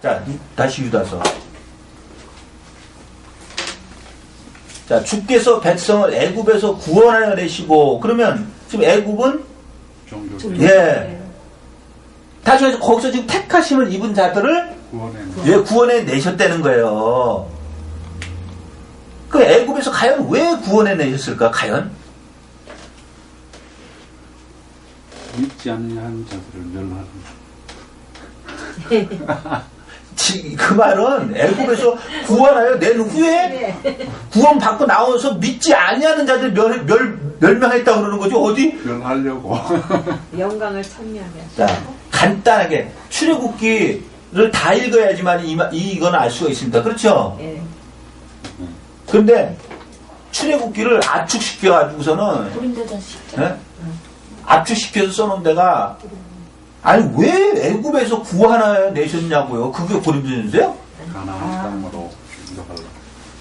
자, 다시 유다서. 자, 주께서 백성을 애굽에서 구원하여 내시고, 그러면 지금 애굽은 종교. 예. 다시 해서 거기서 지금 택하심을 입은 자들을 구원해 내셨다는 거예요. 그 애굽에서 과연 왜 구원해 내셨을까? 과연? 믿지 않는 자들을 멸하는. 그 말은 애굽에서 구원하여 낸 후에 구원 받고 나와서 믿지 아니하는 자들 멸망했다고 그러는 거죠. 어디? 멸하려고. 영광을 찬미하게. 자, 간단하게 출애굽기를 다 읽어야지만 이건 알 수가 있습니다. 그렇죠? 예. 그런데 출애굽기를 압축시켜 가지고서는 고린도전 10장. 압축시켜서 써놓은 데가 아니 왜 애굽에서 구하나 내셨냐고요. 그게 고린도전서요? 가나안 땅으로 인도하려.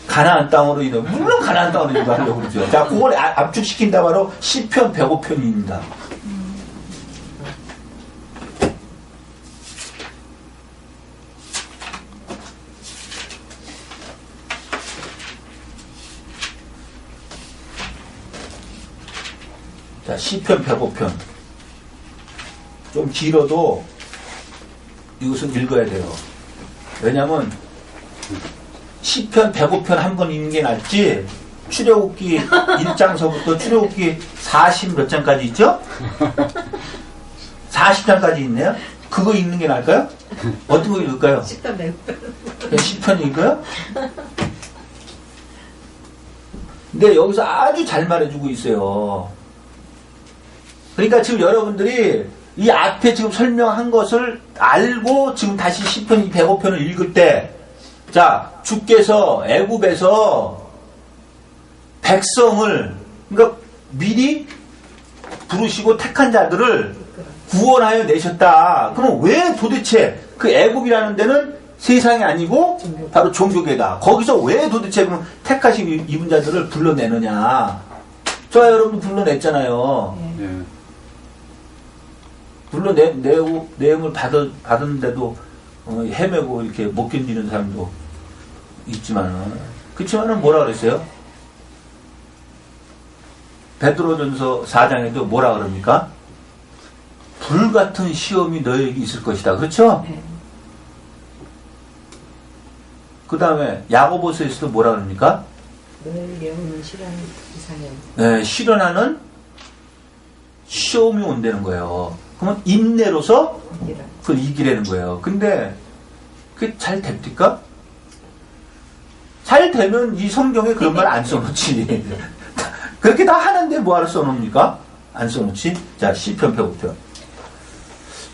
가나안 땅으로 인해 물론 가나안 땅으로 인도하려고 그러죠. 자, 그걸 압축시킨다 바로 시편 105편입니다. 자, 시편 105편. 좀 길어도 이것은 읽어야 돼요. 왜냐면 시편 105편 한 번 읽는 게 낫지 출애굽기 1장서부터 출애굽기 40 몇 장까지 있죠? 40장까지 있네요? 그거 읽는 게 나을까요? 어떤 거 읽을까요? 식단 매우. 그냥 시편 읽어요? 근데 여기서 아주 잘 말해주고 있어요. 그러니까 지금 여러분들이 이 앞에 지금 설명한 것을 알고 지금 다시 시편 105편을 읽을 때, 자, 주께서 애굽에서 백성을, 그러니까 미리 부르시고 택한 자들을 구원하여 내셨다. 그럼 왜 도대체 그 애굽이라는 데는 세상이 아니고 바로 종교계다. 거기서 왜 도대체 그럼 택하신 입은 자들을 불러내느냐. 저와 여러분 불러냈잖아요. 예. 물론 내용을 받았는데도 헤매고 이렇게 못 견디는 사람도 있지만은, 그렇지만은 뭐라 그랬어요? 베드로전서 4장에도 뭐라 그럽니까? 불같은 시험이 너에게 있을 것이다. 그렇죠? 네. 그 다음에 야고보서에서도 뭐라 그럽니까? 늘 영혼은 실현 이상형. 네, 실현하는 시험이 온다는 거예요. 그러면 인내로서 그걸 이기라는 거예요. 근데 그게 잘 됩니까? 잘 되면 이 성경에 그런 말 안 써놓지. 그렇게 다 하는데 뭐하러 써놓습니까? 안 써놓지? 자, 시편 105편.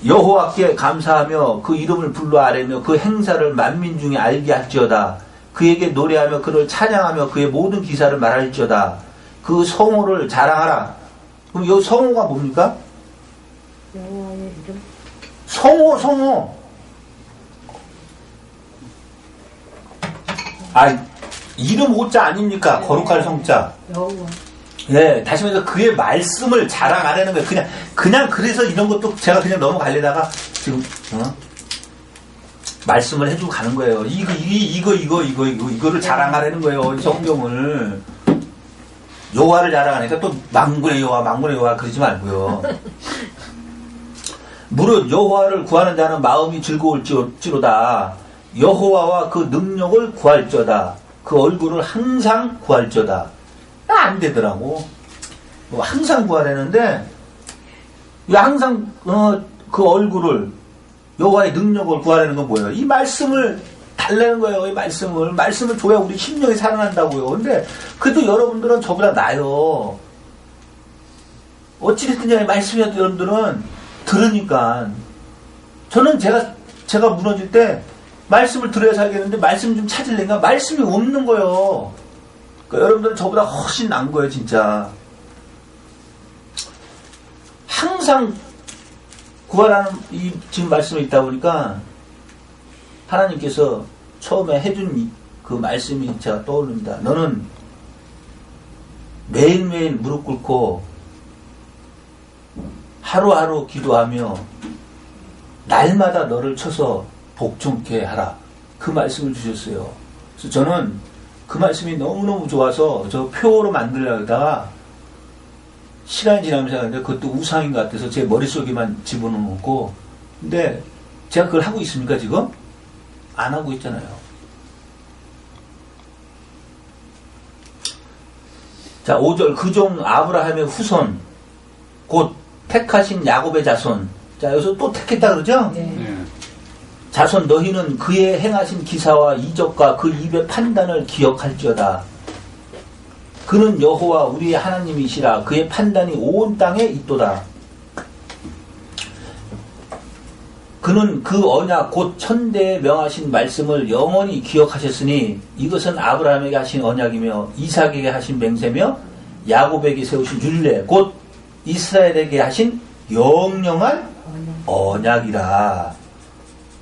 여호와께 감사하며 그 이름을 불러 아뢰며 그 행사를 만민 중에 알게 할지어다. 그에게 노래하며 그를 찬양하며 그의 모든 기사를 말할지어다. 그 성호를 자랑하라. 그럼 이 성호가 뭡니까? 여호와의 이름. 성호. 이름 오자 아닙니까? 거룩할 성자. 여호와. 예, 다시 말해서 그의 말씀을 자랑하라는 거예요. 그냥 그래서 이런 것도 제가 그냥 넘어가려다가 지금, 말씀을 해주고 가는 거예요. 이거를 자랑하라는 거예요. 이 성경을. 여호와를 자랑하니까 또 만군의 여호와 그러지 말고요. 무릇 여호와를 구하는 자는 마음이 즐거울지로다. 여호와와 그 능력을 구할지어다. 그 얼굴을 항상 구할지어다. 안 되더라고. 항상 구하라는데 항상 그 얼굴을 여호와의 능력을 구하라는 건 뭐예요? 이 말씀을 달라는 거예요. 이 말씀을 줘야 우리 심령이 살아난다고요. 근데 그래도 여러분들은 저보다 나아요. 어찌됐든 간에 말씀이라도 여러분들은 들으니까. 저는 제가 무너질 때 말씀을 들어야 살겠는데 말씀 좀 찾으려니까 말씀이 없는 거예요. 그러니까 여러분들은 저보다 훨씬 나은 거예요, 진짜. 항상 구하라는 이 지금 말씀이 있다 보니까 하나님께서 처음에 해준 그 말씀이 제가 떠오릅니다. 너는 매일매일 무릎 꿇고 하루하루 기도하며 날마다 너를 쳐서 복종케 하라. 그 말씀을 주셨어요. 그래서 저는 그 말씀이 너무너무 좋아서 저 표로 만들려다가 시간이 지나면서 생각했는데 그것도 우상인 것 같아서 제 머릿속에만 집어넣고, 근데 제가 그걸 하고 있습니까 지금? 안 하고 있잖아요. 자, 5절 그종 아브라함의 후손 곧 택하신 야곱의 자손. 자, 여기서 또 택했다 그러죠? 네. 네. 자손 너희는 그의 행하신 기사와 이적과 그 입의 판단을 기억할지어다. 그는 여호와 우리의 하나님이시라. 그의 판단이 온 땅에 있도다. 그는 그 언약 곧 천대에 명하신 말씀을 영원히 기억하셨으니 이것은 아브라함에게 하신 언약이며 이삭에게 하신 맹세며 야곱에게 세우신 율례 곧 이스라엘에게 하신 영영한 언약이라.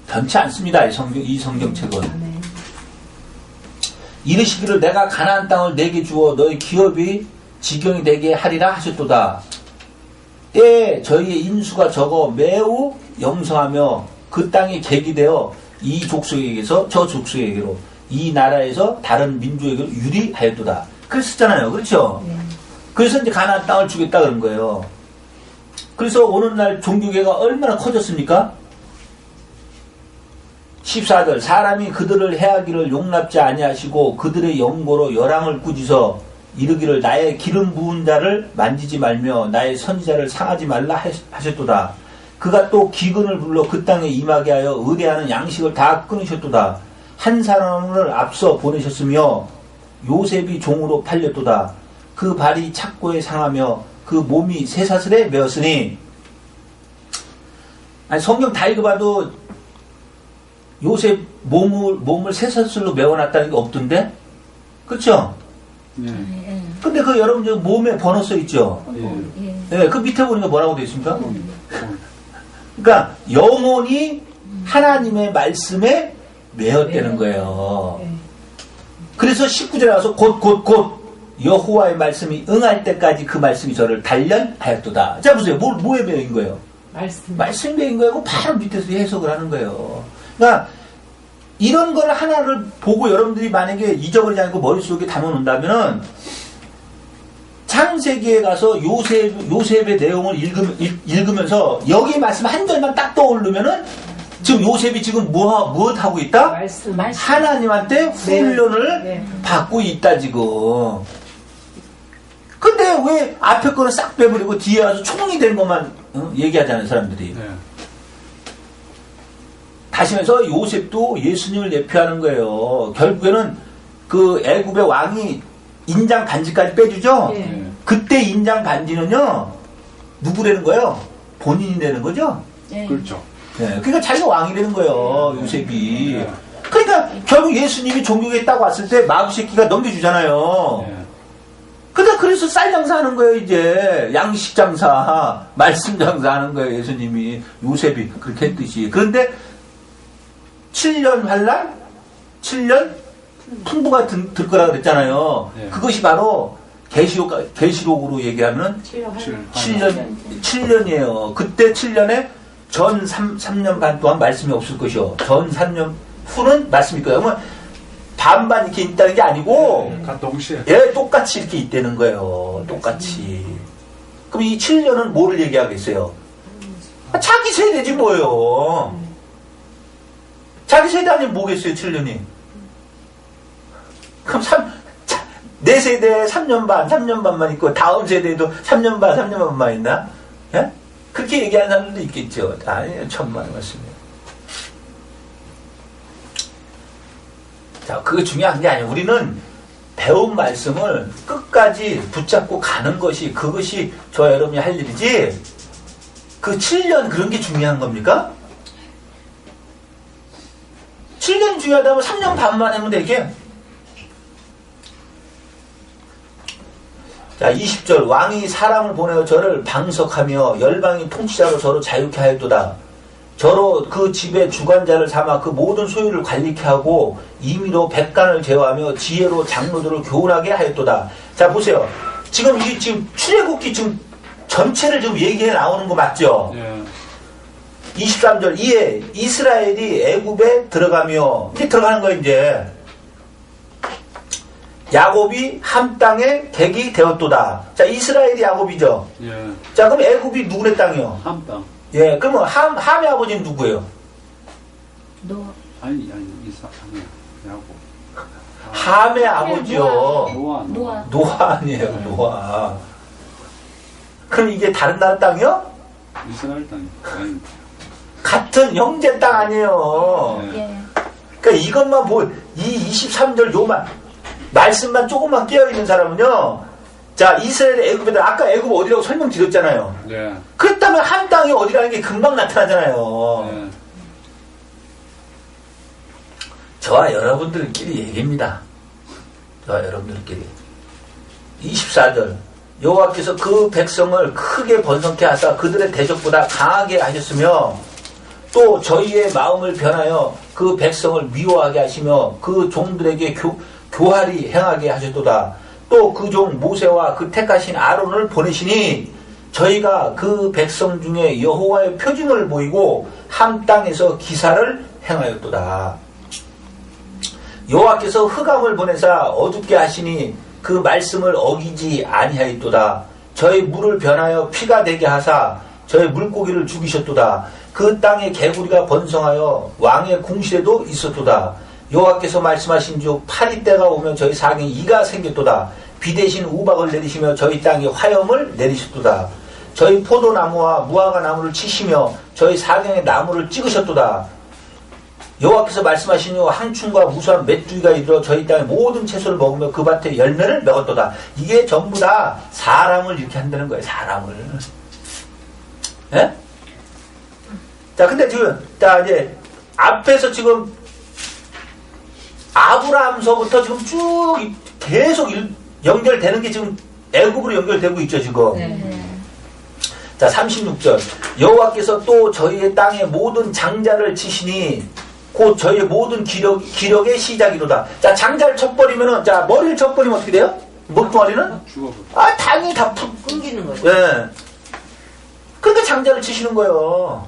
변치 않습니다. 이 성경책은. 아멘. 이르시기를 내가 가나안 땅을 내게 주어 너희 기업이 지경이 되게 하리라 하셨도다. 때에 저희의 인수가 적어 매우 영성하며 그 땅이 계기되어 이 족속에게서 저 족속에게로 이 나라에서 다른 민족에게로 유리하였도다. 그랬었잖아요. 그렇죠? 네. 그래서 이제 가나안 땅을 주겠다 그런 거예요. 그래서 오늘날 종교계가 얼마나 커졌습니까? 14절 사람이 그들을 해하기를 용납지 아니하시고 그들의 영고로 열왕을 꾸짖어 이르기를 나의 기름 부은 자를 만지지 말며 나의 선지자를 상하지 말라 하셨도다. 그가 또 기근을 불러 그 땅에 임하게 하여 의뢰하는 양식을 다 끊으셨도다. 한 사람을 앞서 보내셨으며 요셉이 종으로 팔렸도다. 그 발이 착고에 상하며 그 몸이 쇠사슬에 매었으니. 아니 성경 다 읽어봐도 요셉 몸을 쇠사슬로 메워놨다는 게 없던데? 그렇죠? 네. 예. 근데 그 여러분 저 몸에 번호 써 있죠? 예. 네, 그 밑에 보니까 뭐라고 되어 있습니까? 그러니까 영혼이 하나님의 말씀에 매었다는 거예요. 예. 그래서 19절에 와서 곧 여호와의 말씀이 응할 때까지 그 말씀이 저를 단련하였도다. 자 보세요. 뭐에 매인 거예요? 말씀이 매인 거고 바로 밑에서 해석을 하는 거예요. 그러니까 이런 걸 하나를 보고 여러분들이 만약에 잊어버리지 않고 머릿속에 담아놓는다면은 창세기에 가서 요셉의 내용을 읽으면서 여기 말씀 한 절만 딱 떠오르면은 지금 요셉이 지금 무엇 하고 있다? 말씀. 하나님한테 훈련을 네. 받고 있다 지금. 근데 왜 앞에 거는 싹 빼버리고 뒤에 와서 총이 된 것만 얘기하잖아요 사람들이. 네. 다시 말해서 요셉도 예수님을 예표하는 거예요. 결국에는 그 애굽의 왕이 인장 반지까지 빼주죠. 예. 네. 그때 인장 반지는요 누구라는 거예요? 본인이 되는 거죠. 그렇죠. 네, 그러니까 자기가 왕이 되는 거예요 요셉이. 네. 그러니까 결국 예수님이 종교에 딱 왔을 때 마구새끼가 넘겨주잖아요. 네. 근데 그래서 쌀 장사하는 거예요 이제. 양식 장사, 말씀 장사하는 거예요 예수님이. 요셉이 그렇게 했듯이. 그런데 7년 환란, 7년 풍부가 들 거라 그랬잖아요. 네. 그것이 바로 계시록으로 얘기하면 7년이에요. 그때 7년에 전 3년 반 동안 말씀이 없을 것이요. 전 3년 후는 말씀이 있거든요. 그러면 반반 이렇게 있다는 게 아니고, 다 동시에. 예, 똑같이 이렇게 있다는 거예요. 똑같이. 그럼 이 7년은 뭐를 얘기하겠어요? 자기 세대지 뭐예요. 자기 세대 아니면 뭐겠어요, 7년이? 그럼 내 세대에 3년 반만 있고, 다음 세대에도 3년 반만 있나? 예? 그렇게 얘기하는 사람들도 있겠죠. 아니에요, 천만의 말씀이에요. 자, 그게 중요한 게 아니에요. 우리는 배운 말씀을 끝까지 붙잡고 가는 것이, 그것이 저와 여러분이 할 일이지, 그 7년 그런 게 중요한 겁니까? 7년이 중요하다면 3년 반만 하면 되게. 자, 20절. 왕이 사람을 보내어 저를 방석하며 열방의 통치자로 저로 자유케 하였도다. 저로 그 집의 주관자를 삼아 그 모든 소유를 관리케 하고 임의로 백관을 제어하며 지혜로 장로들을 교훈하게 하였도다. 자, 보세요. 지금 지금 출애굽기 지금 전체를 지금 얘기해 나오는 거 맞죠? 네. 23절 이에 이스라엘이 애굽에 들어가며 이제 들어가는 거야 이제. 야곱이 함 땅에 객이 되었도다. 자, 이스라엘이 야곱이죠. 예. 자, 그럼 애굽이 누구네 땅이요? 함 땅. 예, 그러면 함의 아버지는 누구예요? 너 아니 이삭 아니야. 야곱. 함의 아버지요. 노아. 노아 아니에요, 노아. 그럼 이게 다른 나라 땅이요? 이스라엘 땅이. 아니. 같은 형제 땅 아니에요. 예. 그러니까 이것만 이 23절 요만 말씀만 조금만 깨어있는 사람은요. 자, 이스라엘의 애굽에다 아까 애굽 어디라고 설명드렸잖아요. 예. 그렇다면 한 땅이 어디라는 게 금방 나타나잖아요. 예. 저와 여러분들끼리 얘기입니다. 저와 여러분들끼리. 24절 여호와께서 그 백성을 크게 번성케 하사 그들의 대적보다 강하게 하셨으며 또 저희의 마음을 변하여 그 백성을 미워하게 하시며 그 종들에게 교활히 행하게 하셨도다. 또 그 종 모세와 그 택하신 아론을 보내시니 저희가 그 백성 중에 여호와의 표징을 보이고 함 땅에서 기사를 행하였도다. 여호와께서 흑암을 보내사 어둡게 하시니 그 말씀을 어기지 아니하였도다. 저희 물을 변하여 피가 되게 하사 저희 물고기를 죽이셨도다. 그 땅에 개구리가 번성하여 왕의 궁실에도 있었도다. 여호와께서 말씀하신즉 파리 때가 오면 저희 상에 이가 생겼도다. 비 대신 우박을 내리시며 저희 땅에 화염을 내리셨도다. 저희 포도나무와 무화과 나무를 치시며 저희 사경의 나무를 찍으셨도다. 여호와께서 말씀하시니 항충과 무수한 메뚜기가 이르러 저희 땅의 모든 채소를 먹으며 그 밭에 열매를 먹었도다. 이게 전부 다 사람을 이렇게 한다는 거예요. 사람을. 예? 자, 근데 지금 자 이제 앞에서 지금 아브라함서부터 지금 쭉 계속 연결되는 게 지금 애굽으로 연결되고 있죠 지금. 네. 자, 36절 여호와께서 또 저희의 땅의 모든 장자를 치시니 곧 저희의 모든 기력의 시작이로다. 자, 장자를 쳐버리면은 자 머리를 쳐버리면 어떻게 돼요? 목동아리는? 죽어버려. 아, 당연히 다 끊기는 거죠. 예. 그러니까 장자를 치시는 거예요.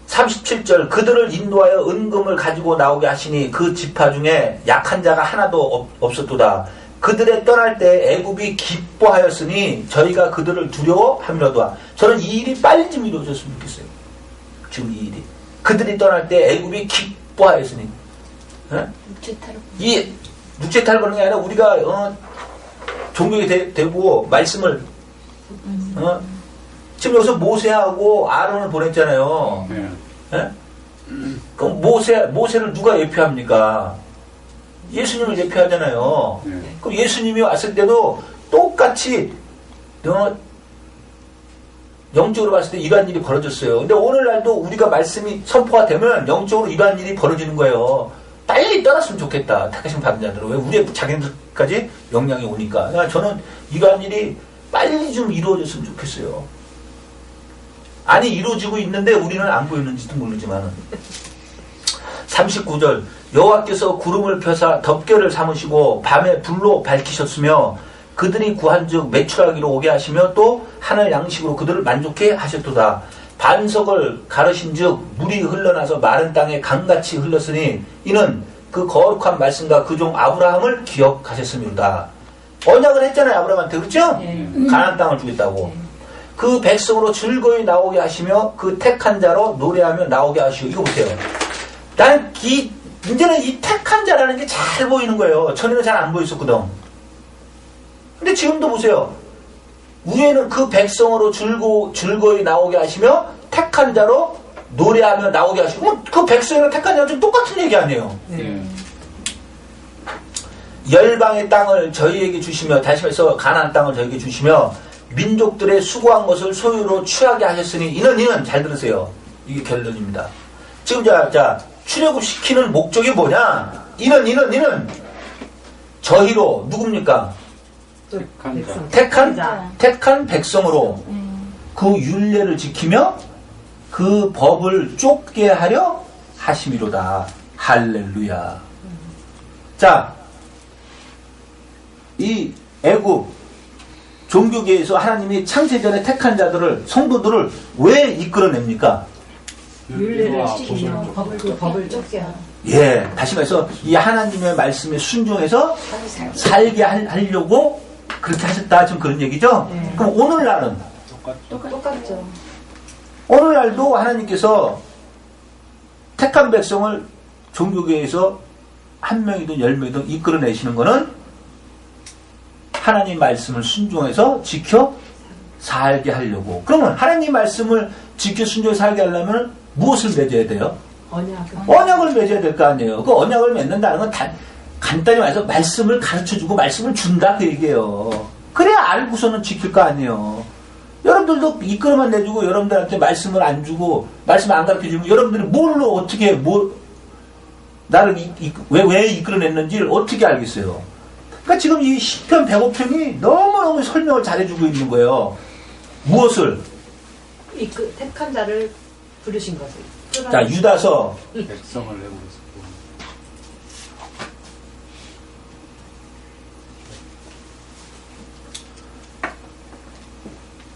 37절 그들을 인도하여 은금을 가지고 나오게 하시니 그 지파 중에 약한 자가 하나도 없었도다. 그들의 떠날 때 애굽이 기뻐하였으니 저희가 그들을 두려워함이로도다. 저는 이 일이 빨리 좀 이루어졌으면 좋겠어요. 지금 이 일이 그들이 떠날 때 애굽이 기뻐하였으니 이 육체 탈거는 게 아니라 우리가 종교가 되고 말씀을 지금 여기서 모세하고 아론을 보냈잖아요. 예. 예? 그럼 모세를 누가 예표합니까? 예수님을 예표하잖아요. 예. 그럼 예수님이 왔을 때도 똑같이 영적으로 봤을 때 이러한 일이 벌어졌어요. 근데 오늘날도 우리가 말씀이 선포가 되면 영적으로 이러한 일이 벌어지는 거예요. 빨리 떠났으면 좋겠다. 택하신 받은 자들은. 왜 우리 자기들까지 영향이 오니까. 그러니까 저는 이러한 일이 빨리 좀 이루어졌으면 좋겠어요. 아니 이루어지고 있는데 우리는 안 보이는지도 모르지만 39절 여호와께서 구름을 펴사 덮개를 삼으시고 밤에 불로 밝히셨으며 그들이 구한즉 매출하기로 오게 하시며 또 하늘 양식으로 그들을 만족해 하셨도다. 반석을 가르신즉 물이 흘러나서 마른 땅에 강같이 흘렀으니 이는 그 거룩한 말씀과 그 종 아브라함을 기억하셨습니다. 언약을 했잖아요. 아브라함한테. 그렇죠? 네. 가나안 땅을 주겠다고. 그 백성으로 즐거이 나오게 하시며 그 택한 자로 노래하며 나오게 하시오. 이거 보세요. 나는 이제는 이 택한 자라는 게 잘 보이는 거예요. 전에는 잘 안 보였었거든. 근데 지금도 보세요. 위에는 그 백성으로 즐거이 나오게 하시며 택한 자로 노래하며 나오게 하시고 그 백성이랑 택한 자랑 좀 똑같은 얘기 아니에요. 예. 열방의 땅을 저희에게 주시며 다시 말해서 가나안 땅을 저희에게 주시며 민족들의 수고한 것을 소유로 취하게 하셨으니 이는 잘 들으세요. 이게 결론입니다. 지금 자 출애굽시키는 목적이 뭐냐? 이는 저희로 누굽니까? 택한 백성으로 그 율례를 지키며 그 법을 쫓게 하려 하심이로다. 할렐루야. 자, 이 애굽 종교계에서 하나님이 창세전에 택한 자들을, 성도들을 왜 이끌어냅니까? 윤례를 율법과 지키며 법을 법을 쫓게 하는. 예, 다시 말해서 이 하나님의 말씀에 순종해서 살게 하려고 그렇게 하셨다. 지금 그런 얘기죠? 네. 그럼 오늘날은, 똑같죠. 똑같죠. 오늘날도 하나님께서 택한 백성을 종교계에서 한 명이든 10명이든 이끌어내시는 거는 하나님 말씀을 순종해서 지켜 살게 하려고. 그러면 하나님 말씀을 지켜 순종해서 살게 하려면 무엇을 맺어야 돼요? 언약을 맺어야 될 거 아니에요. 그 언약을 맺는다는 건 간단히 말해서 말씀을 가르쳐주고 말씀을 준다 그 얘기예요. 그래야 알고서는 지킬 거 아니에요. 여러분들도 이끌어만 내주고 여러분들한테 말씀을 안 주고 말씀 안 가르쳐주면 여러분들이 뭘로 어떻게 나를 왜 이끌어냈는지를 어떻게 알겠어요. 그러니까 지금 이 시편 105편이 너무너무 설명을 잘해주고 있는 거예요. 무엇을? 택한 자를 부르신 것을. 자, 유다서 백성을 내고 있었고.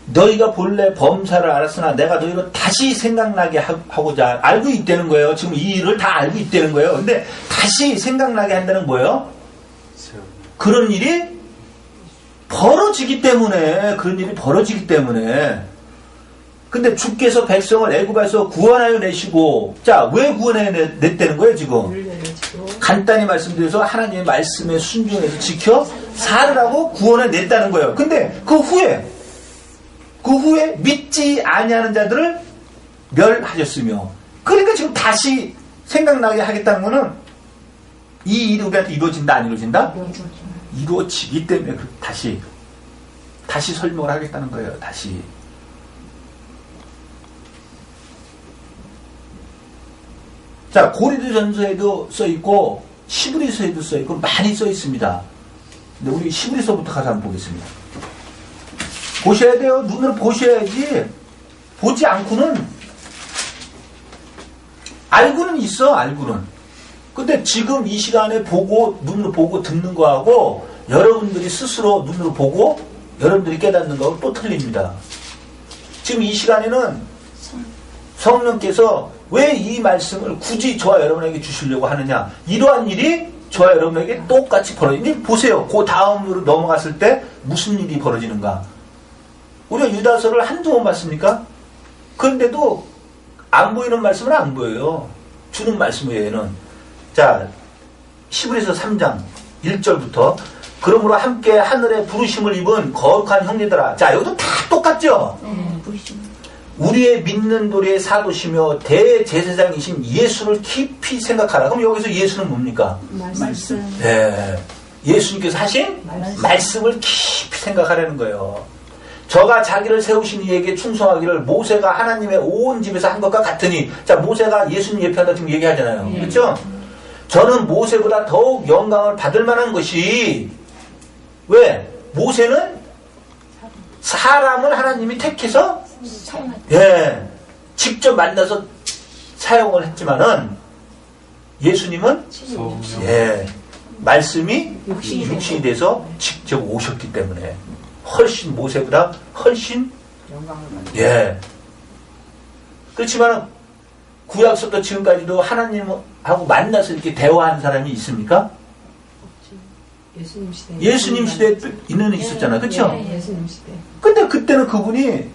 너희가 본래 범사를 알았으나 내가 너희를 다시 생각나게 하고자 알고 있다는 거예요. 지금 이 일을 다 알고 있다는 거예요. 근데 다시 생각나게 한다는 뭐예요? 그런 일이 벌어지기 때문에. 근데 주께서 백성을 애굽에서 구원하여 내시고, 자, 왜 구원해 냈다는 거예요, 지금? 간단히 말씀드려서 하나님의 말씀에 순종해서 지켜 살으라고 구원해 냈다는 거예요. 근데 그 후에 믿지 아니하는 자들을 멸하셨으며, 그러니까 지금 다시 생각나게 하겠다는 거는 이 일이 우리한테 이루어진다, 안 이루어진다? 이루어지기 때문에 다시 설명을 하겠다는 거예요. 다시. 자, 고린도전서에도 써 있고 히브리서에도 써 있고 많이 써 있습니다. 근데 우리 히브리서부터 가서 한번 보겠습니다. 보셔야 돼요. 눈으로 보셔야지. 보지 않고는 알고는 있어. 알고는. 근데 지금 이 시간에 보고 눈으로 보고 듣는 거하고 여러분들이 스스로 눈으로 보고 여러분들이 깨닫는 거하고 또 틀립니다. 지금 이 시간에는 성령께서 왜 이 말씀을 굳이 저와 여러분에게 주시려고 하느냐. 이러한 일이 저와 여러분에게 똑같이 벌어지니 보세요. 그 다음으로 넘어갔을 때 무슨 일이 벌어지는가. 우리가 유다서를 한두 번 봤습니까? 그런데도 안 보이는 말씀은 안 보여요. 주는 말씀 외에는. 자, 히브리서 3장 1절부터 그러므로 함께 하늘의 부르심을 입은 거룩한 형제들아. 자, 여기도 다 똑같죠? 우리의 믿는 도리의 사도시며 대제사장이신 예수를 깊이 생각하라. 그럼 여기서 예수는 뭡니까? 말씀. 네. 예수님께서 하신 말씀을 깊이 생각하라는 거예요. 저가 자기를 세우신 이에게 충성하기를 모세가 하나님의 온 집에서 한 것과 같으니. 자, 모세가 예수님 예표한다 지금 얘기하잖아요. 그렇죠? 저는 모세보다 더욱 영광을 받을 만한 것이, 왜? 모세는 사람을 하나님이 택해서 직접 만나서 사용을 했지만은 예수님은 말씀이 육신이 돼서 직접 오셨기 때문에 훨씬 모세보다 훨씬 그렇지만 구약서부터 지금까지도 하나님하고 만나서 이렇게 대화한 사람이 있습니까? 예수님 시대에는 있었잖아요. 그렇죠? 예수님 시대. 근데 그때는 그분이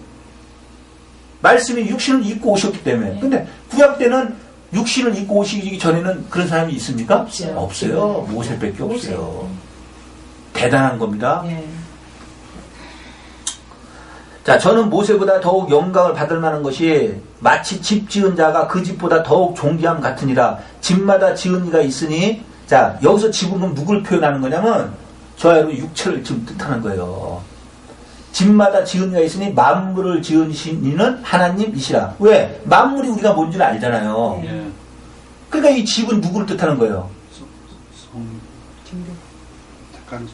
말씀이 육신을 입고 오셨기 때문에. 근데 구약 때는 육신을 입고 오시기 전에는 그런 사람이 있습니까? 없어요. 모세밖에 없어요. 대단한 겁니다. 자, 저는 모세보다 더욱 영광을 받을 만한 것이 마치 집 지은 자가 그 집보다 더욱 존귀함 같으니라. 집마다 지은 이가 있으니, 자, 여기서 집은 누굴 표현하는 거냐면 저야로 육체를 지금 뜻하는 거예요. 집마다 지은 이가 있으니 만물을 지으신 이는 하나님이시라. 왜? 만물이 우리가 뭔지를 알잖아요. 그러니까 이 집은 누구를 뜻하는 거예요? 택한 자.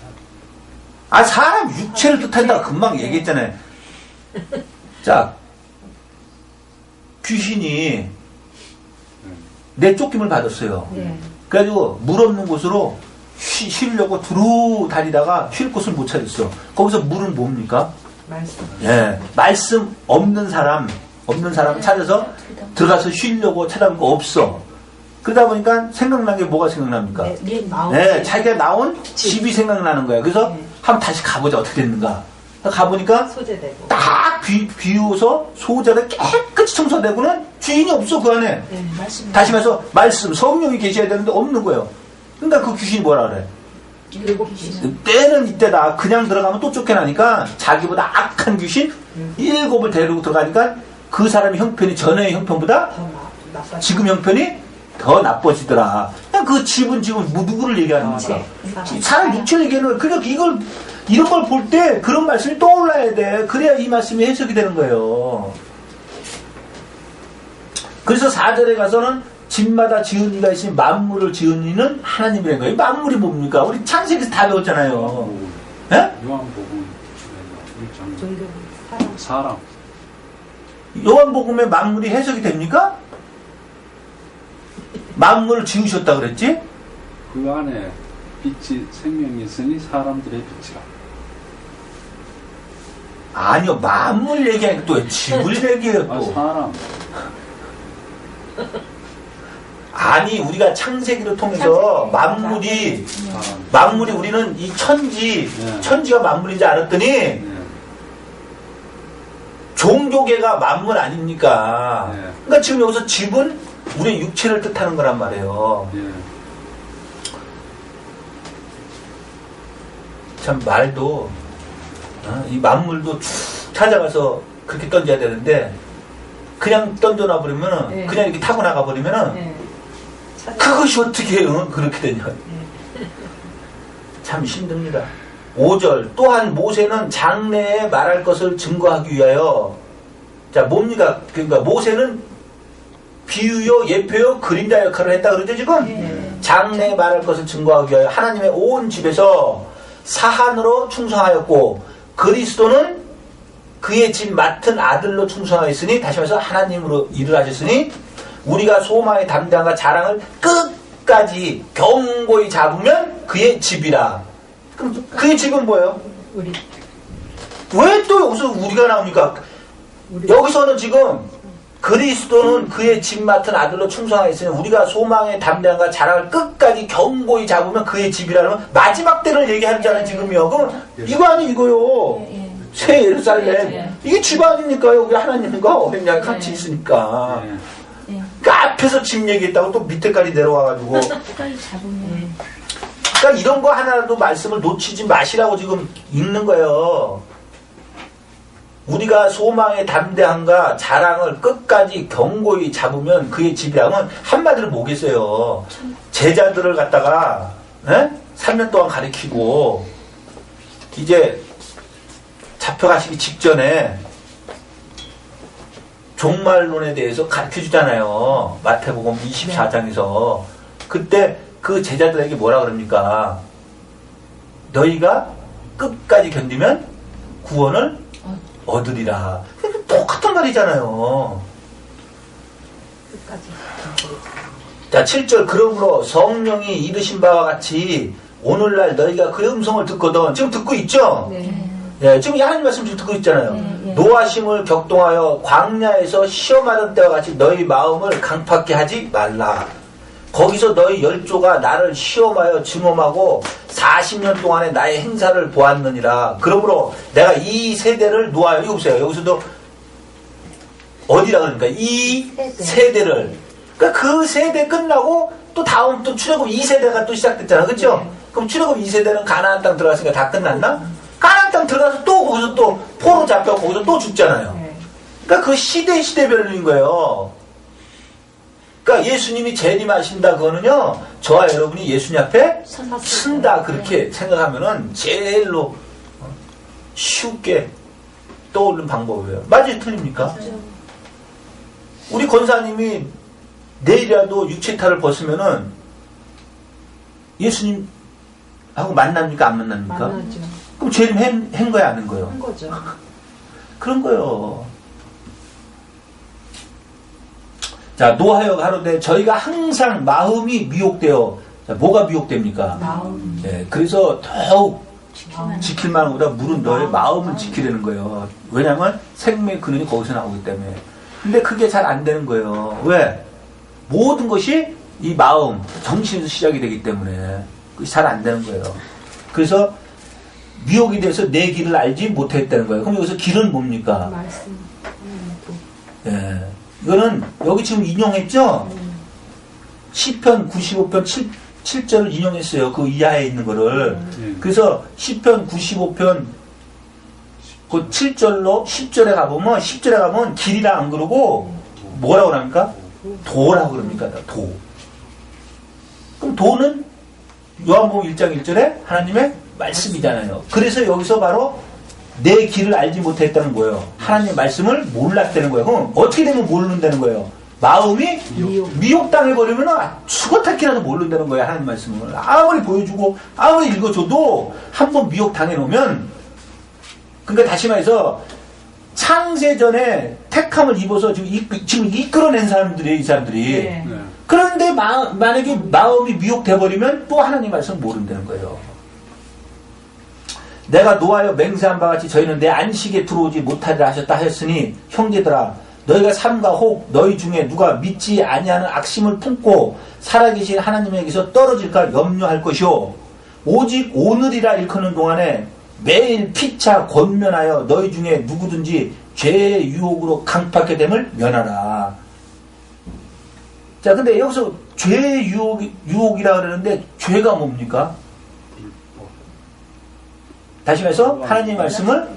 사람 육체를 뜻한다고 금방 얘기했잖아요. 자, 귀신이 내쫓김을 받았어요. 그래가지고 물 없는 곳으로 쉬려고 두루 다니다가 쉴 곳을 못 찾았어. 거기서 물은 뭡니까? 말씀. 예, 말씀 없는 사람 찾아서 들어가서 쉬려고 찾아본 거 없어. 그러다 보니까 생각난 게 뭐가 생각납니까? 내 마음. 네, 자기가 나온 집이 생각나는 거야. 그래서 네. 한번 다시 가보자. 어떻게 됐는가. 가보니까 소재되고. 딱 비워서 소자를 깨끗이 청소되고는 주인이 없어, 그 안에. 네, 말씀. 다시 말해서 말씀, 성령이 계셔야 되는데 없는 거예요. 그러니까 그 귀신이 뭐라 그래? 일곱 귀신. 때는 이때다. 그냥 들어가면 또 쫓겨나니까 자기보다 악한 귀신 7을 데리고 들어가니까 그 사람의 형편이 전에의 형편보다 더 나빠. 지금 형편이 더 나빠지더라. 그냥 그 집은 지금 누구를 얘기하는 겁니까? 사람 육체를 얘기하는 거예요. 그러니까 이런 걸 볼 때 그런 말씀이 떠올라야 돼. 그래야 이 말씀이 해석이 되는 거예요. 그래서 4절에 가서는 집마다 지은 이가 있으니 만물을 지은 이는 하나님이라는 거예요. 만물이 뭡니까? 우리 창세기에서 다 배웠잖아요. 예? 요한복음 1장 종교 사람. 사람 요한복음에 만물이 해석이 됩니까? 만물을 지으셨다 그랬지? 그 안에 빛이 생명이 있으니 사람들의 빛이라. 아니요, 만물 얘기하니까 또 왜 집을 얘기해요, 아, 또. 사람. 아니, 우리가 창세기를 통해서 만물이 우리는 이 네. 천지가 만물인 줄 알았더니, 네. 종교계가 만물 아닙니까? 네. 그러니까 지금 여기서 집은 우리의 육체를 뜻하는 거란 말이에요. 네. 참, 말도, 이 만물도 쭉 찾아가서 그렇게 던져야 되는데, 그냥 던져놔 버리면은, 네. 그냥 이렇게 타고 나가 버리면은, 네. 그것이 어떻게 그렇게 되냐. 참 힘듭니다. 5절 또한 모세는 장래에 말할 것을 증거하기 위하여 자 뭡니까? 그러니까 모세는 비유요 예표요 그림자 역할을 했다 그러죠 지금? 네. 장래에 말할 것을 증거하기 위하여 하나님의 온 집에서 사한으로 충성하였고 그리스도는 그의 집 맡은 아들로 충성하였으니 다시 말해서 하나님으로 일을 하셨으니 우리가 소망의 담대함과 자랑을 끝까지 견고히 잡으면 그의 집이라. 그럼 그의 집은 뭐예요? 우리. 왜 또 여기서 우리가 나옵니까? 우리. 여기서는 지금 그리스도는 그의 집 맡은 아들로 충성하였으니 우리가 소망의 담대함과 자랑을 끝까지 견고히 잡으면 그의 집이라는 마지막 때를 얘기하잖아요 지금요. 그럼 이거 아니 이거요. 새 예루살렘. 이게 집 아닙니까요? 우리 하나님과 어린양 같이 있으니까. 네. 그 앞에서 집 얘기했다고 또 밑에까지 내려와가지고. 끝까지 잡으면 그러니까 이런 거 하나라도 말씀을 놓치지 마시라고 지금 읽는 거예요. 우리가 소망의 담대함과 자랑을 끝까지 견고히 잡으면 그의 집이라면 한마디로 뭐겠어요. 제자들을 갖다가 3년 동안 가르치고 이제 잡혀가시기 직전에 종말론에 대해서 가르쳐주잖아요. 마태복음 24장에서. 그때 그 제자들에게 뭐라 그럽니까? 너희가 끝까지 견디면 구원을 얻으리라. 똑같은 말이잖아요. 끝까지. 자, 7절. 그러므로 성령이 이르신 바와 같이 오늘날 너희가 그의 음성을 듣거든. 지금 듣고 있죠? 네. 예, 지금 하나님 말씀 지금 듣고 있잖아요. 노하심을 격동하여 광야에서 시험하던 때와 같이 너희 마음을 강팍게 하지 말라. 거기서 너희 열조가 나를 시험하여 증험하고 40년 동안에 나의 행사를 보았느니라. 그러므로 내가 이 세대를 놓아요. 이거 보세요. 여기서도 어디라 그러니까 이 세대를. 그러니까 그 세대 끝나고 또 다음 또 출애굽 2세대가 또 시작됐잖아. 그렇죠? 네. 그럼 출애굽 2세대는 가나안 땅 들어갔으니까 다 끝났나? 가나안 땅 들어가서 또 거기서 또 포로 잡혀 거기서 또 죽잖아요. 네. 그러니까 그 시대별로인 거예요. 그러니까 예수님이 재림하신다 그거는요. 저와 여러분이 예수님 앞에 쓴다 그렇게 생각하면은 제일로 쉽게 떠오르는 방법이에요. 맞아요? 틀립니까? 우리 권사님이 내일이라도 육체탈을 벗으면은 예수님하고 만납니까? 안 만납니까? 만나죠. 그럼 재림 한 거야? 안 한 거예요? 한 거죠. 그런 거요. 자, 노하여 가로되 저희가 항상 마음이 미혹되어 자, 뭐가 미혹됩니까? 마음. 예, 그래서 더욱 마음. 지킬 만한 것보다 물은 너의 마음을 지키려는 거예요. 왜냐하면 생명의 근원이 거기서 나오기 때문에. 근데 그게 잘 안 되는 거예요. 왜? 모든 것이 이 마음, 정신에서 시작이 되기 때문에 그게 잘 안 되는 거예요. 그래서 미혹이 돼서 내 길을 알지 못했다는 거예요. 그럼 여기서 길은 뭡니까? 말씀. 예. 이거는 여기 지금 인용했죠? 시편 95편 7절을 인용했어요. 그 이하에 있는 거를. 그래서 시편 95편 그 7절로 10절에 가보면 길이라 안 그러고 뭐라고 합니까? 도라고 그럽니까? 도. 그럼 도는 요한복음 1장 1절에 하나님의 말씀이잖아요. 그래서 여기서 바로 내 길을 알지 못했다는 거예요. 하나님의 말씀을 몰랐다는 거예요. 그럼 어떻게 되면 모른다는 거예요? 마음이 미혹당해버리면 수고탈기라도 모른다는 거예요. 하나님 말씀을 아무리 보여주고 아무리 읽어줘도 한번 미혹당해놓으면, 그러니까 다시 말해서 창세전에 택함을 입어서 지금 이끌어낸 사람들이에요. 이 사람들이. 네. 네. 그런데 만약에 마음이 미혹돼버리면 또 하나님 말씀을 모른다는 거예요. 내가 노하여 맹세한 바같이 저희는 내 안식에 들어오지 못하리라 하셨다 하였으니 형제들아, 너희가 삼가 혹 너희 중에 누가 믿지 아니하는 악심을 품고 살아계신 하나님에게서 떨어질까 염려할 것이요, 오직 오늘이라 일컫는 동안에 매일 피차 권면하여 너희 중에 누구든지 죄의 유혹으로 강팍하게 됨을 면하라. 자, 근데 여기서 죄의 유혹이라 그러는데 죄가 뭡니까? 다시 말해서 하나님의 말씀을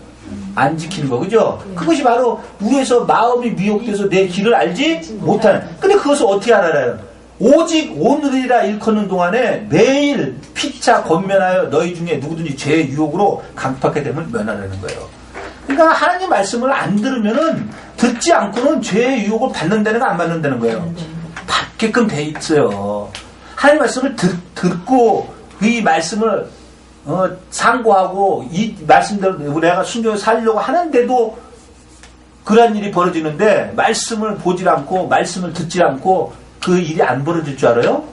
안 지키는 거, 그죠? 그것이 바로 위에서 마음이 미혹돼서 내 길을 알지 못하는. 근데 그것을 어떻게 알아요? 오직 오늘이라 일컫는 동안에 매일 피차 권면하여 너희 중에 누구든지 죄의 유혹으로 강팍하게 됨을 면하라는 거예요. 그러니까 하나님 말씀을 안 들으면은, 듣지 않고는 죄의 유혹을 받는다는 거 안 받는다는 거예요. 받게끔 돼 있어요. 하나님 말씀을 듣고 이 말씀을 상고하고 이 말씀대로 내가 순종해서 살려고 하는데도 그러한 일이 벌어지는데, 말씀을 보질 않고 말씀을 듣질 않고 그 일이 안 벌어질 줄 알아요?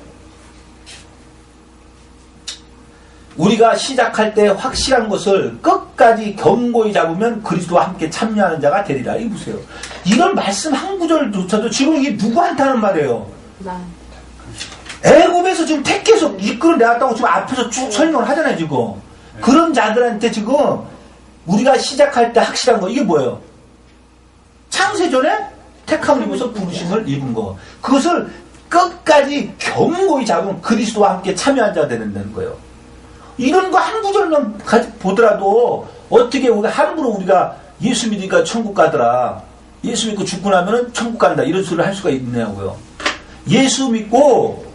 우리가 시작할 때 확실한 것을 끝까지 견고히 잡으면 그리스도와 함께 참여하는 자가 되리라. 이거 보세요. 이런 말씀 한 구절조차도 지금 이게 누구한테 하는 말이에요? 애굽에서 지금 택해서 이끌어내왔다고 지금 앞에서 쭉 설명을 하잖아요, 지금. 그런 자들한테 지금 우리가 시작할 때 확실한 거, 이게 뭐예요? 창세전에 택함을 입어서 부르심을 입은 거. 그것을 끝까지 견고히 잡으면 그리스도와 함께 참여한 자가 되는다는 거예요. 이런 거 한 구절만 보더라도 어떻게 함부로 우리가 예수 믿으니까 천국 가더라, 예수 믿고 죽고 나면은 천국 간다, 이런 소리를 할 수가 있냐고요. 예수 믿고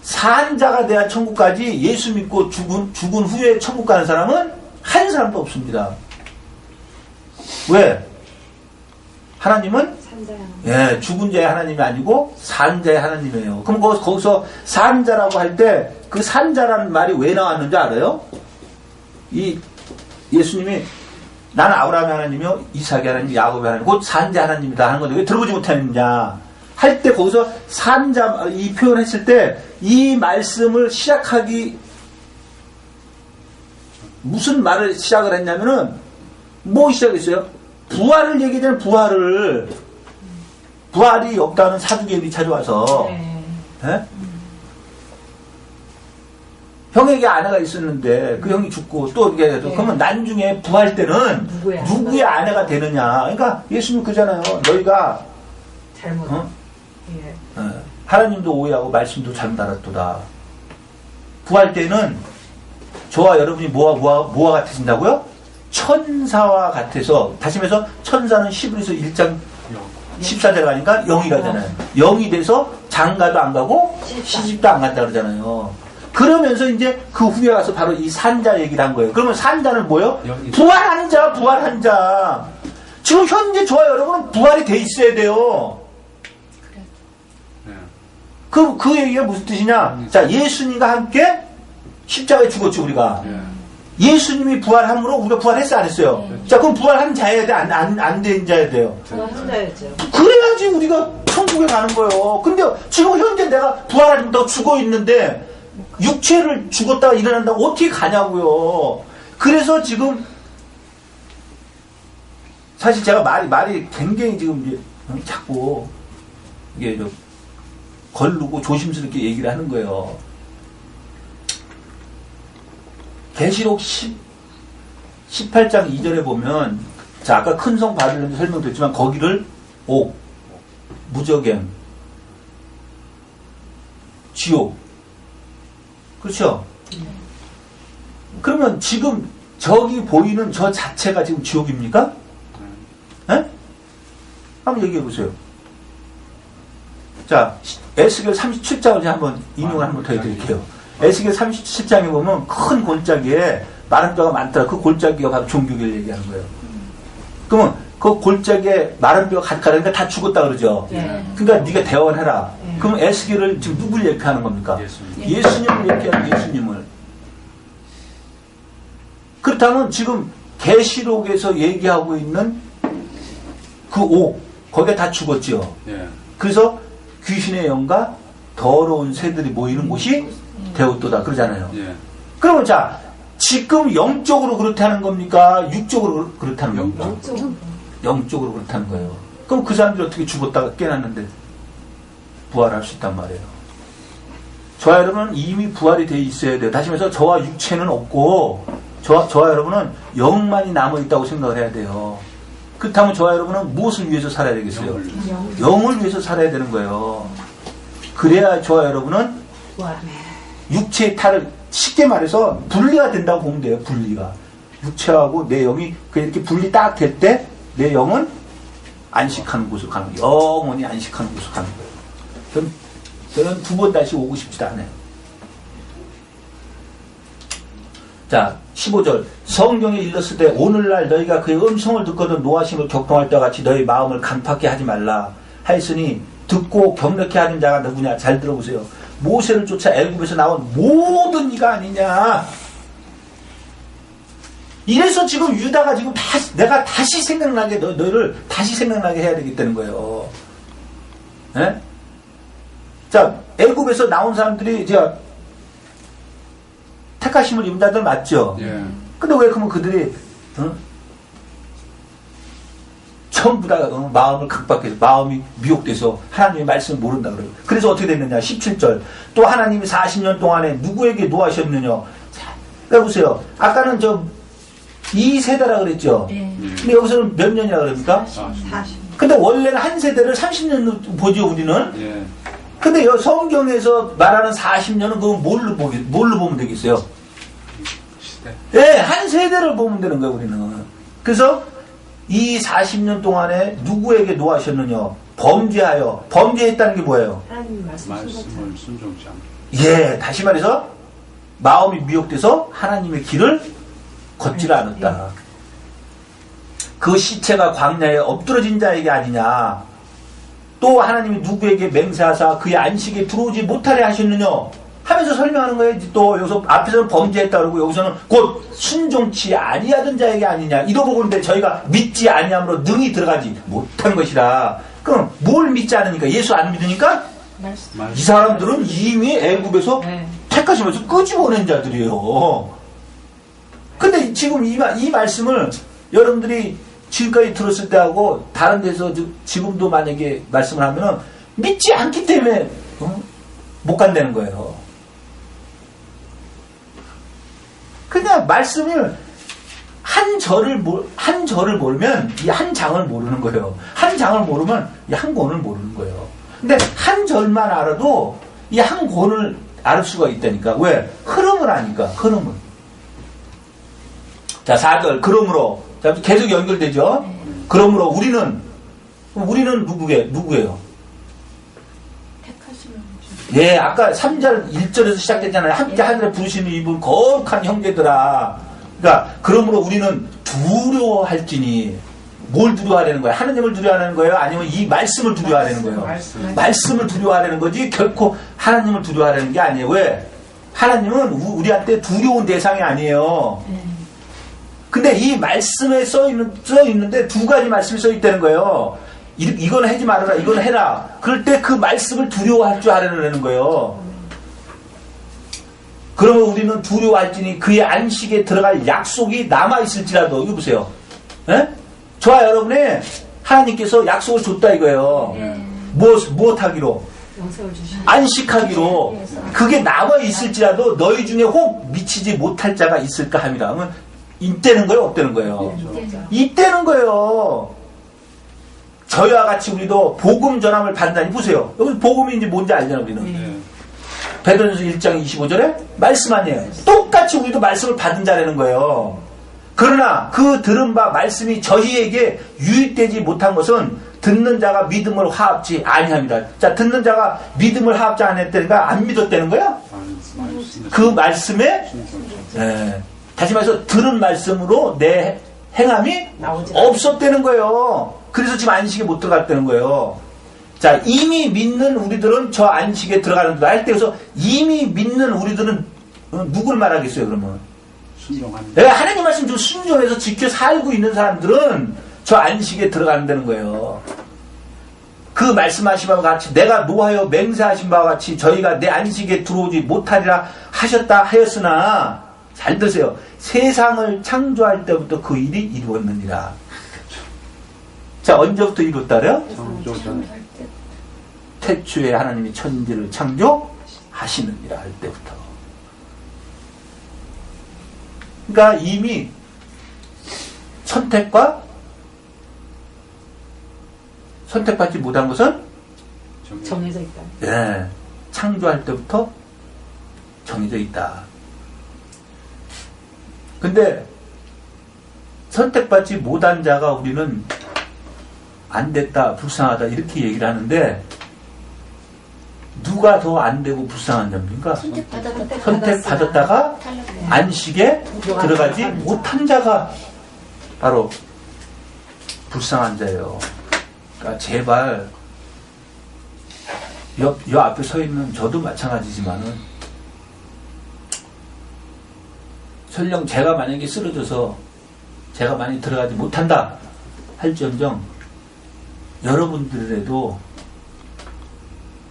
산 자가 돼야 천국 가지, 예수 믿고 죽은 후에 천국 가는 사람은 한 사람도 없습니다. 왜? 하나님은 죽은 자의 하나님이 아니고 산 자의 하나님이에요. 그럼 거기서 산 자라고 할 때 그 산 자라는 말이 왜 나왔는지 알아요? 이 예수님이 나는 아브라함의 하나님이요 이삭의 하나님, 야곱의 하나님, 곧 산 자 하나님이다 하는 건데 왜 들어보지 못했느냐 할 때, 거기서 산자 이 표현했을 때 이 말씀을 시작하기, 무슨 말을 시작을 했냐면은 뭐 시작했어요? 부활을 얘기하잖아요. 부활이 없다는 사두개인이 찾아와서 형에게 아내가 있었는데 그 형이 죽고 또 이렇게 해서 그러면 나중에 부활 때는 누구의 아내가 되느냐. 그러니까 예수님 그잖아요. 너희가 잘못. 하나님도 오해하고 말씀도 잘못 알았도다. 부활 때는 저와 여러분이 뭐와 같아진다고요? 천사와 같아서, 다시 말해서 천사는 히브리서 1장 14절에 가니까 0이 가잖아요. 0이 돼서 장가도 안 가고 시집도 안 간다 그러잖아요. 그러면서 이제 그 후에 가서 바로 이 산자 얘기를 한 거예요. 그러면 산자는 뭐예요? 부활한 자. 지금 현재 저와 여러분은 부활이 돼 있어야 돼요. 그 얘기가 무슨 뜻이냐? 자, 예수님과 함께 십자가에 죽었죠, 우리가. 예수님이 부활함으로 우리가 부활했어, 안 했어요? 자, 그럼 부활한 자여야 돼? 안 된 자여야 돼요? 부활한 자였죠. 그래야지 우리가 천국에 가는 거예요. 근데 지금 현재 내가 부활하지 못하고 죽어 있는데, 육체를 죽었다가 일어난다고 어떻게 가냐고요. 그래서 지금 사실 제가 말이 굉장히 지금 이제 자꾸 이게 좀 걸르고 조심스럽게 얘기를 하는 거예요. 계시록 18장 2절에 보면, 자, 아까 큰 성 바빌론도 설명됐지만 거기를 옥, 무저갱, 지옥, 그렇죠? 그러면 지금 저기 보이는 저 자체가 지금 지옥입니까? 예? 한번 얘기해 보세요. 자, 에스겔 37장을 한번 인용을 한번 더 해드릴게요. 에스겔 37장에 보면 큰 골짜기에 마른 뼈가 많더라. 그 골짜기가 바로 종교계를 얘기하는 거예요. 그러면 그 골짜기에 마른 뼈가 가득하니까 다 죽었다 그러죠. 그러니까 네가 대원해라. 그럼 에스겔을 지금 누굴 얘기하는 겁니까? 예수님을 얘기하는 예수님을. 그렇다면 지금 계시록에서 얘기하고 있는 그 옥, 거기가 다 죽었죠. 그래서 귀신의 영과 더러운 새들이 모이는 곳이 되었도다 그러잖아요. 그러면 자, 지금 영적으로 그렇다는 겁니까? 육적으로 그렇다는 겁니까? 영적으로 그렇다는 거예요. 그럼 그 사람들이 어떻게 죽었다가 깨났는데 부활할 수 있단 말이에요. 저와 여러분은 이미 부활이 되어 있어야 돼요. 다시 말해서 저와 육체는 없고 저와 여러분은 영만이 남아있다고 생각을 해야 돼요. 그렇다면 저와 여러분은 무엇을 위해서 살아야 되겠어요? 영을 위해서 살아야 되는 거예요. 그래야 저와 여러분은 육체의 탈을 쉽게 말해서 분리가 된다고 보면 돼요. 분리가. 육체하고 내 영이 이렇게 분리 딱 될 때 내 영은 안식하는 곳으로 가는 거예요. 영원히 안식하는 곳으로 가는 거예요. 저는 두 번 다시 오고 싶지도 않아요. 자, 15절. 성경에 일렀을 때 오늘날 너희가 그의 음성을 듣거든 노하심을 격동할 때와 같이 너희 마음을 강팍게 하지 말라 하였으니 듣고 경력케 하는 자가 누구냐. 잘 들어보세요. 모세를 쫓아 애굽에서 나온 모든 이가 아니냐. 이래서 지금 유다가 지금 내가 다시 생각나게 너희를 다시 생각나게 해야 되겠다는 거예요. 예? 자, 애굽에서 나온 사람들이 제가 택하심을 입은 자들 맞죠? 근데 왜 그러면 그들이 전부 다 마음을 강박해서 마음이 미혹돼서 하나님의 말씀을 모른다 그래요. 그래서 어떻게 됐느냐. 17절. 또 하나님이 40년 동안에 누구에게 노하셨느냐. 자, 보세요. 아까는 이 세대라 그랬죠. 근데 여기서는 몇 년이라 그럽니까? 40. 근데 원래는 한 세대를 30년 보죠, 우리는. 근데 성경에서 말하는 40년은 그건 뭘로 보면 되겠어요? 예, 한 세대를 보면 되는 거예요, 우리는. 그래서 이 40년 동안에 누구에게 노하셨느냐? 범죄했다는 게 뭐예요? 하나님 말씀을 순종치 않고. 예, 다시 말해서 마음이 미혹돼서 하나님의 길을 걷지를 않았다. 그 시체가 광야에 엎드러진 자에게 아니냐. 또 하나님이 누구에게 맹세하사 그의 안식에 들어오지 못하게 하셨느냐 하면서 설명하는 거예요. 또 여기서 앞에서는 범죄했다 그러고 여기서는 곧 순종치 아니하던 자에게 아니냐. 이러고 보는데 저희가 믿지 아니함으로 능히 들어가지 못한 것이라. 그럼 뭘 믿지 않으니까? 예수 안 믿으니까? 이 사람들은 이미 애굽에서 택하시면서 끄집어낸 자들이에요. 근데 지금 이 말씀을 여러분들이 지금까지 들었을 때하고 다른 데서 지금도 만약에 말씀을 하면은 믿지 않기 때문에 못 간다는 거예요. 그냥 말씀을 한 절을 모르면 이 한 장을 모르는 거예요. 한 장을 모르면 이 한 권을 모르는 거예요. 근데 한 절만 알아도 이 한 권을 알 수가 있다니까. 왜? 흐름을 아니까. 흐름을. 자, 4절. 그러므로. 자, 계속 연결되죠? 그러므로 우리는 누구예요? 예, 아까 3절 1절에서 시작됐잖아요. 함께 하늘에 부르시는 이분 거룩한 형제들아. 그러니까 그러므로 우리는 두려워할지니. 뭘 두려워하려는 거예요? 하느님을 두려워하는 거예요? 아니면 이 말씀을 두려워하는 거예요? 말씀을 두려워하는 거지 결코 하나님을 두려워하는 게 아니에요. 왜? 하나님은 우리한테 두려운 대상이 아니에요. 근데 이 말씀에 써 있는데 두 가지 말씀이 써 있다는 거예요. 이건 하지 말아라, 이건 해라. 그럴 때 그 말씀을 두려워할 줄 알아내는 거예요. 그러면 우리는 두려워할지니 그의 안식에 들어갈 약속이 남아있을지라도. 이거 보세요. 예? 저와 여러분의 하나님께서 약속을 줬다 이거예요. 무엇 하기로? 영생을 주시. 안식하기로. 그게 남아있을지라도 너희 중에 혹 미치지 못할 자가 있을까 함이라. 그러면 이때는 거예요? 없대는 거예요? 이때는 거예요. 저희와 같이 우리도 복음 전함을 받는다니. 보세요. 여기 복음이 이제 뭔지 알잖아요, 우리는. 네. 베드로전서 1장 25절에 말씀 아니에요. 똑같이 우리도 말씀을 받은 자라는 거예요. 그러나 그 들은 바 말씀이 저희에게 유익되지 못한 것은 듣는 자가 믿음을 화합지 아니합니다. 자, 듣는 자가 믿음을 화합지 않았다니까 안 믿었다는 거야? 그 말씀에 다시 말해서 들은 말씀으로 내 행함이 없었다는 거예요. 그래서 지금 안식에 못 들어갔다는 거예요. 자, 이미 믿는 우리들은 저 안식에 들어가는다 할 때, 그래서 이미 믿는 우리들은 누구를 말하겠어요, 그러면? 순종하는. 네, 하나님 말씀 좀 순종해서 지켜 살고 있는 사람들은 저 안식에 들어간다는 거예요. 그 말씀하신 바와 같이 내가 노하여 맹세하신 바와 같이 저희가 내 안식에 들어오지 못하리라 하셨다 하였으나, 잘 드세요. 세상을 창조할 때부터 그 일이 이루었느니라. 자, 언제부터 이뤘다래요? 창조전. 태초에 하나님이 천지를 창조하시느니라 할 때부터. 그러니까 이미 선택받지 못한 것은 정해져 있다. 예, 창조할 때부터 정해져 있다. 근데 선택받지 못한 자가 우리는 안 됐다, 불쌍하다 이렇게 얘기를 하는데 누가 더 안 되고 불쌍한 자입니까? 선택받았다가 안식에 들어가지 못한 자가 바로 불쌍한 자예요. 그러니까 제발 여 앞에 서 있는 저도 마찬가지지만은 설령 제가 만약에 쓰러져서 제가 만약에 들어가지 못한다 할지언정 여러분들에도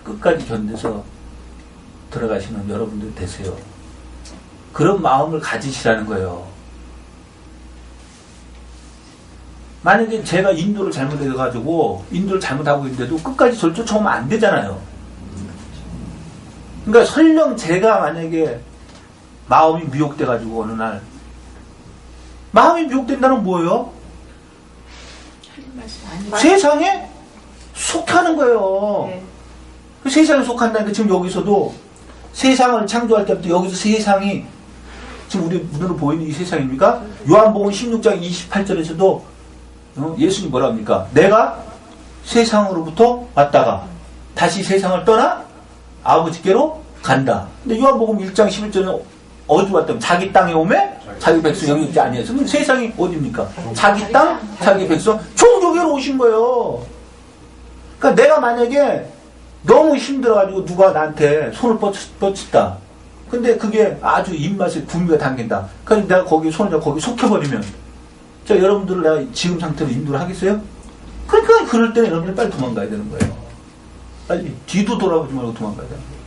끝까지 견뎌서 들어가시는 여러분들 되세요. 그런 마음을 가지시라는 거예요. 만약에 제가 인도를 잘못해가지고 인도를 잘못하고 있는데도 끝까지 저를 쫓아오면 안 되잖아요. 그러니까 설령 제가 만약에 마음이 미혹돼가지고 어느 날 마음이 미혹된다는 뭐예요? 세상에 속하는 거예요. 네. 그 세상에 속한다니까 지금 여기서도 세상을 창조할 때부터 여기서 세상이 지금 우리 눈으로 보이는 이 세상입니까? 요한복음 16장 28절에서도 예수님 뭐라 합니까? 내가 세상으로부터 왔다가 다시 세상을 떠나 아버지께로 간다. 근데 요한복음 1장 11절에 어디 왔다면 자기 땅에 오매 자기 백성 영역지 아니해서. 그럼 세상이 어디입니까? 자기 땅, 자기 백성 종족으로 오신 거예요. 그러니까 내가 만약에 너무 힘들어가지고 누가 나한테 손을 뻗쳤다. 근데 그게 아주 입맛에 구미가 당긴다. 그러니까 내가 거기 손을 잡고 거기 속혀버리면 자, 여러분들을 내가 지금 상태로 인도를 하겠어요? 그러니까 그럴 때는 여러분들 빨리 도망가야 되는 거예요. 빨리 뒤도 돌아보지 말고 도망가야 되는 거예요.